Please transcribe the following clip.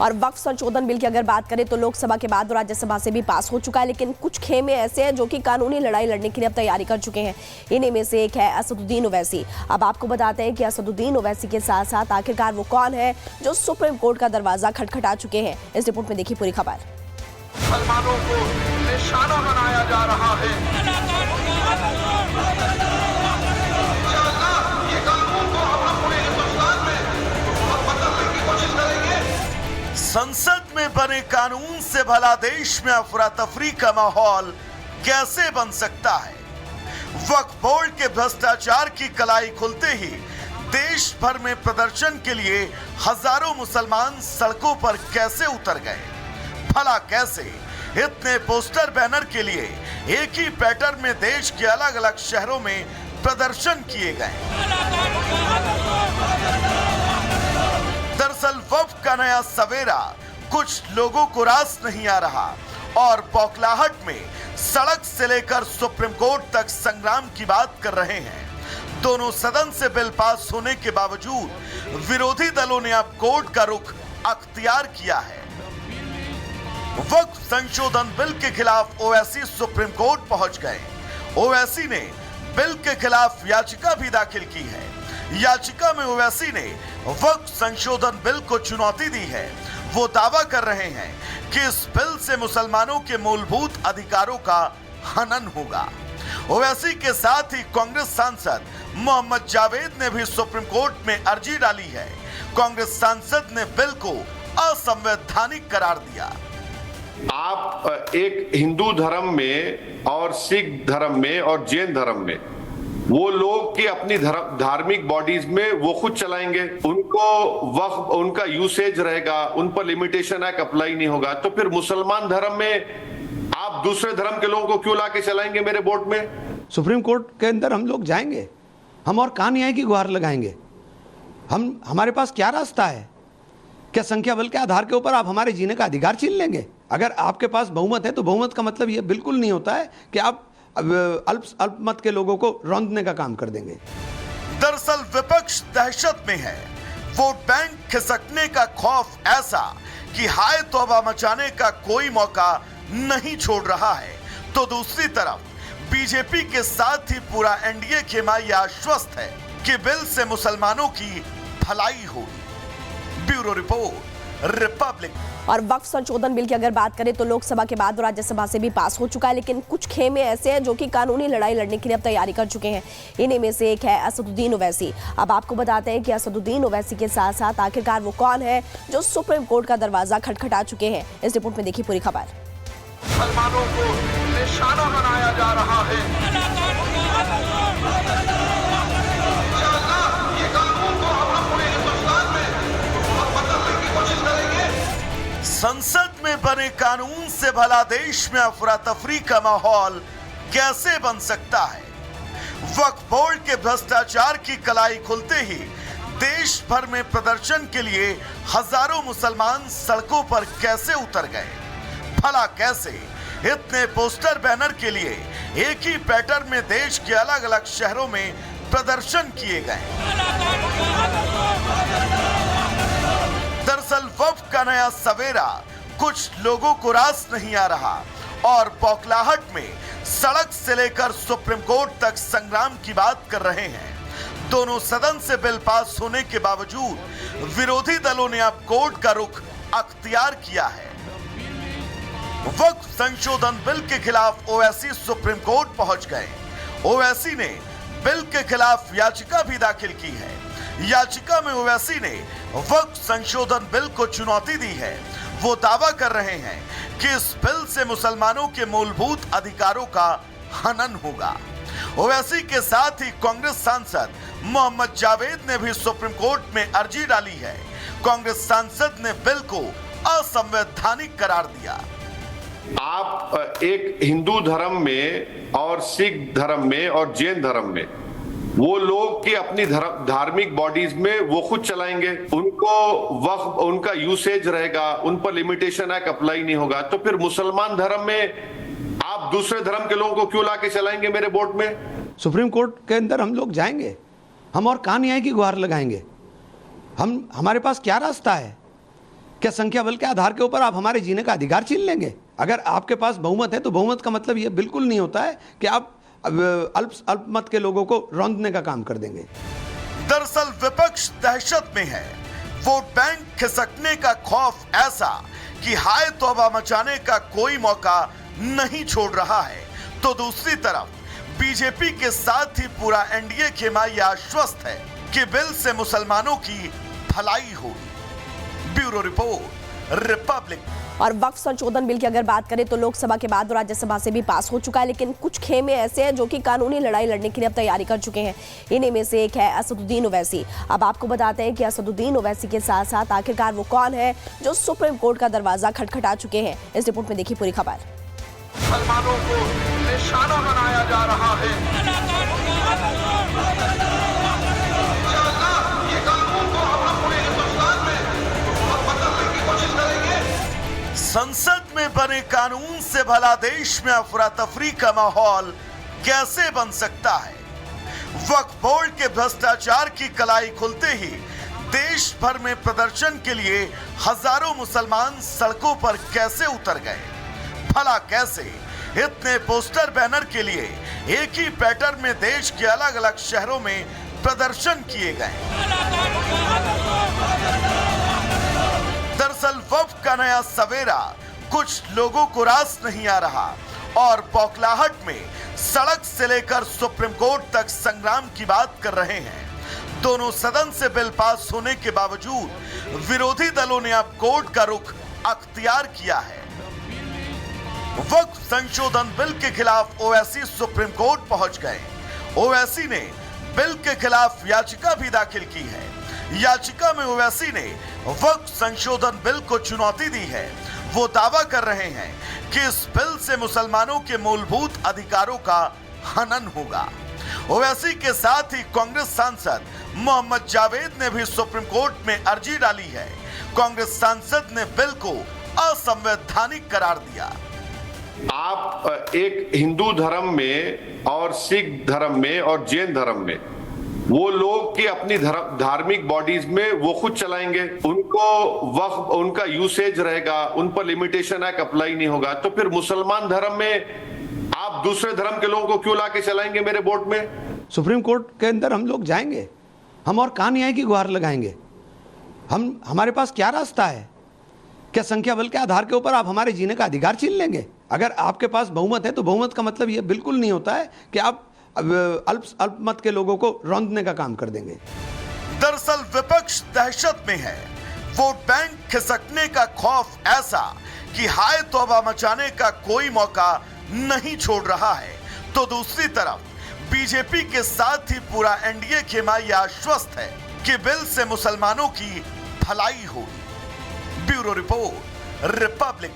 और वक्फ संशोधन बिल की अगर बात करें तो लोकसभा के बाद राज्यसभा से भी पास हो चुका है, लेकिन कुछ खेमे ऐसे हैं जो कि कानूनी लड़ाई लड़ने के लिए अब तैयारी कर चुके हैं। इन्हीं में से एक है असदुद्दीन ओवैसी। अब आपको बताते हैं कि असदुद्दीन ओवैसी के साथ साथ आखिरकार वो कौन है जो सुप्रीम कोर्ट का दरवाजा खटखटा चुके हैं। इस रिपोर्ट में देखिए पूरी खबर। मुसलमानों को निशाना बनाया जा रहा है। संसद में बने कानून से भला देश में अफरा तफरी का माहौल कैसे बन सकता है? वक्फ बोर्ड के भ्रष्टाचार की कलाई खुलते ही देश भर में प्रदर्शन के लिए हजारों मुसलमान सड़कों पर कैसे उतर गए? भला कैसे इतने पोस्टर बैनर के लिए एक ही पैटर्न में देश के अलग अलग शहरों में प्रदर्शन किए गए? दरअसल वक्फ का नया सवेरा कुछ लोगों को रास नहीं आ रहा और बौखलाहट में सड़क से लेकर सुप्रीम कोर्ट तक संग्राम की बात कर रहे हैं। दोनों सदन से बिल पास होने के बावजूद विरोधी दलों ने अब कोर्ट का रुख अख्तियार किया है। वक्फ संशोधन बिल के खिलाफ ओवैसी सुप्रीम कोर्ट पहुंच गए। ओवैसी ने बिल के खिलाफ याचिका भी दाखिल की है। याचिका में ओवैसी ने वक्फ संशोधन बिल को चुनौती दी है। वो दावा कर रहे हैं कि इस बिल से मुसलमानों के मूलभूत अधिकारों का हनन होगा। ओवैसी के साथ ही कांग्रेस सांसद मोहम्मद जावेद ने भी सुप्रीम कोर्ट में अर्जी डाली है। कांग्रेस सांसद ने बिल को असंवैधानिक करार दिया। आप एक हिंदू धर्म में और सिख धर्म में और जैन धर्म में वो लोग की अपनी धार्मिक बॉडीज में वो खुद चलाएंगे, उनको वक्फ उनका यूसेज रहेगा, उन पर लिमिटेशन एक्ट अप्लाई नहीं होगा। तो फिर मुसलमान धर्म में आप दूसरे धर्म के लोगों को क्यों लाके चलाएंगे मेरे बोर्ड में? सुप्रीम कोर्ट के अंदर हम लोग जाएंगे, हम और कहां न्याय की गुहार लगाएंगे। हमारे पास क्या रास्ता है? क्या संख्या बल के आधार के ऊपर आप हमारे जीने का अधिकार छीन लेंगे? अगर आपके पास बहुमत है तो बहुमत का मतलब यह बिल्कुल नहीं होता है कि आप अल्पमत के लोगों को रौंदने का काम कर देंगे। दरअसल विपक्ष दहशत में है। वोट बैंक खिसकने का खौफ ऐसा कि हाय तौबा मचाने का कोई मौका नहीं छोड़ रहा है। तो दूसरी तरफ बीजेपी के साथ ही पूरा एनडीए खेमाई आश्वस्त है कि बिल से मुसलमानों की भलाई होगी। Bureau report, Republic. और वक्फ संशोधन बिल की अगर बात करें तो लोकसभा के बाद राज्यसभा से भी पास हो चुका है, लेकिन कुछ खेमे ऐसे हैं जो कि कानूनी लड़ाई लड़ने के लिए अब तैयारी कर चुके हैं। इन्हीं में से एक है असदुद्दीन ओवैसी। अब आपको बताते हैं कि असदुद्दीन ओवैसी के साथ साथ आखिरकार वो कौन है जो सुप्रीम कोर्ट का दरवाजा खटखटा चुके हैं। इस रिपोर्ट में देखिए पूरी खबर। मुसलमानों को निशाना बनाया जा रहा है। संसद में बने कानून से भला देश में अफरा तफरी का माहौल कैसे बन सकता है? वक्फ बोर्ड के भ्रष्टाचार की कलाई खुलते ही देश भर में प्रदर्शन के लिए हजारों मुसलमान सड़कों पर कैसे उतर गए? भला कैसे इतने पोस्टर बैनर के लिए एक ही पैटर्न में देश के अलग अलग शहरों में प्रदर्शन किए गए? दरअसल वक्फ का नया सवेरा कुछ लोगों को रास नहीं आ रहा और बौखलाहट में सड़क से लेकर सुप्रीम कोर्ट तक संग्राम की बात कर रहे हैं। दोनों सदन से बिल पास होने के बावजूद विरोधी दलों ने अब कोर्ट का रुख अख्तियार किया है। वक्फ संशोधन बिल के खिलाफ ओवैसी सुप्रीम कोर्ट पहुंच गए। ओवैसी ने बिल के खिलाफ याचिका भी दाखिल की है। याचिका में ओवैसी ने वक्फ संशोधन बिल को चुनौती दी है। वो दावा कर रहे हैं कि इस बिल से मुसलमानों के मूलभूत अधिकारों का हनन होगा। ओवैसी के साथ ही कांग्रेस सांसद मोहम्मद जावेद ने भी सुप्रीम कोर्ट में अर्जी डाली है। कांग्रेस सांसद ने बिल को असंवैधानिक करार दिया। आप एक हिंदू धर्म में और सिख धर्म में और जैन धर्म में वो लोग की अपनी धार्मिक बॉडीज में वो खुद चलाएंगे, उनको वक्फ उनका यूसेज रहेगा, उन पर लिमिटेशन एक्ट अप्लाई नहीं होगा। तो फिर मुसलमान धर्म में आप दूसरे धर्म के लोगों को क्यों लाके चलाएंगे मेरे बोर्ड में? सुप्रीम कोर्ट के अंदर हम लोग जाएंगे, हम और कहां न्याय की गुहार लगाएंगे। हमारे पास क्या रास्ता है? क्या संख्या बल के आधार के ऊपर आप हमारे जीने का अधिकार छीन लेंगे? अगर आपके पास बहुमत है तो बहुमत का मतलब यह बिल्कुल नहीं होता है कि आप अल्पमत के लोगों को रौंदने का काम कर देंगे। दरअसल विपक्ष दहशत में है। वोट बैंक खिसकने का खौफ ऐसा कि हाय तौबा मचाने का कोई मौका नहीं छोड़ रहा है, तो दूसरी तरफ बीजेपी के साथ ही पूरा एनडीए खेमाई आश्वस्त है कि बिल से मुसलमानों की भलाई होगी। Bureau report, Republic. और वक्फ संशोधन बिल की अगर बात करें तो लोकसभा के बाद राज्यसभा से भी पास हो चुका है, लेकिन कुछ खेमे ऐसे हैं जो कि कानूनी लड़ाई लड़ने के लिए अब तैयारी कर चुके हैं। इन्हीं में से एक है असदुद्दीन ओवैसी। अब आपको बताते हैं कि असदुद्दीन ओवैसी के साथ साथ आखिरकार वो कौन है जो सुप्रीम कोर्ट का दरवाजा खटखटा चुके हैं। इस रिपोर्ट में देखिए पूरी खबर। मुसलमानों को निशाना बनाया जा रहा है। ये कानून को हम पूरे हिंदुस्तान में बदलने की कोशिश करेंगे। संसद में बने कानून से भला देश में अफरा तफरी का माहौल कैसे बन सकता है? वक्फ बोर्ड के भ्रष्टाचार की कलाई खुलते ही देश भर में प्रदर्शन के लिए हजारों मुसलमान सड़कों पर कैसे उतर गए? भला कैसे इतने पोस्टर बैनर के लिए एक ही पैटर्न में देश के अलग अलग शहरों में प्रदर्शन किए गए? दरअसल वक्फ का नया सवेरा कुछ लोगों को रास नहीं आ रहा और बौखलाहट में सड़क से लेकर सुप्रीम कोर्ट तक संग्राम की बात कर रहे हैं। दोनों सदन से बिल पास होने के बावजूद विरोधी दलों ने अब कोर्ट का रुख अख्तियार किया है। वक्फ संशोधन बिल के खिलाफ ओवैसी सुप्रीम कोर्ट पहुंच गए। ओवैसी ने बिल के खिलाफ याचिका भी दाखिल की है। याचिका में ओवैसी ने वक्फ संशोधन बिल को चुनौती दी है। वो दावा कर रहे हैं कि इस बिल से मुसलमानों के मूलभूत अधिकारों का हनन होगा। ओवैसी के साथ ही कांग्रेस सांसद मोहम्मद जावेद ने भी सुप्रीम कोर्ट में अर्जी डाली है। कांग्रेस सांसद ने बिल को असंवैधानिक करार दिया। आप एक हिंदू धर्म में और सिख धर्म में और जैन धर्म में वो लोग की अपनी धार्मिक बॉडीज में वो खुद चलाएंगे, उनको वक्फ उनका यूसेज रहेगा, उन पर लिमिटेशन एक्ट अप्लाई नहीं होगा। तो फिर मुसलमान धर्म में आप दूसरे धर्म के लोगों को क्यों लाके चलाएंगे मेरे बोर्ड में? सुप्रीम कोर्ट के अंदर हम लोग जाएंगे, हम और कहां न्याय की गुहार लगाएंगे? हमारे पास क्या रास्ता है? क्या संख्या बल के आधार के ऊपर आप हमारे जीने का अधिकार छीन लेंगे? अगर आपके पास बहुमत है तो बहुमत का मतलब यह बिल्कुल नहीं होता है कि आप अल्पमत के लोगों को रौंदने का काम कर देंगे। दरअसल विपक्ष दहशत में है। वोट बैंक खिसकने का खौफ ऐसा कि हाय तौबा मचाने का कोई मौका नहीं छोड़ रहा है, तो दूसरी तरफ बीजेपी के साथ ही पूरा एनडीए खेमाई आश्वस्त है कि बिल से मुसलमानों की भलाई होगी। Bureau report, Republic.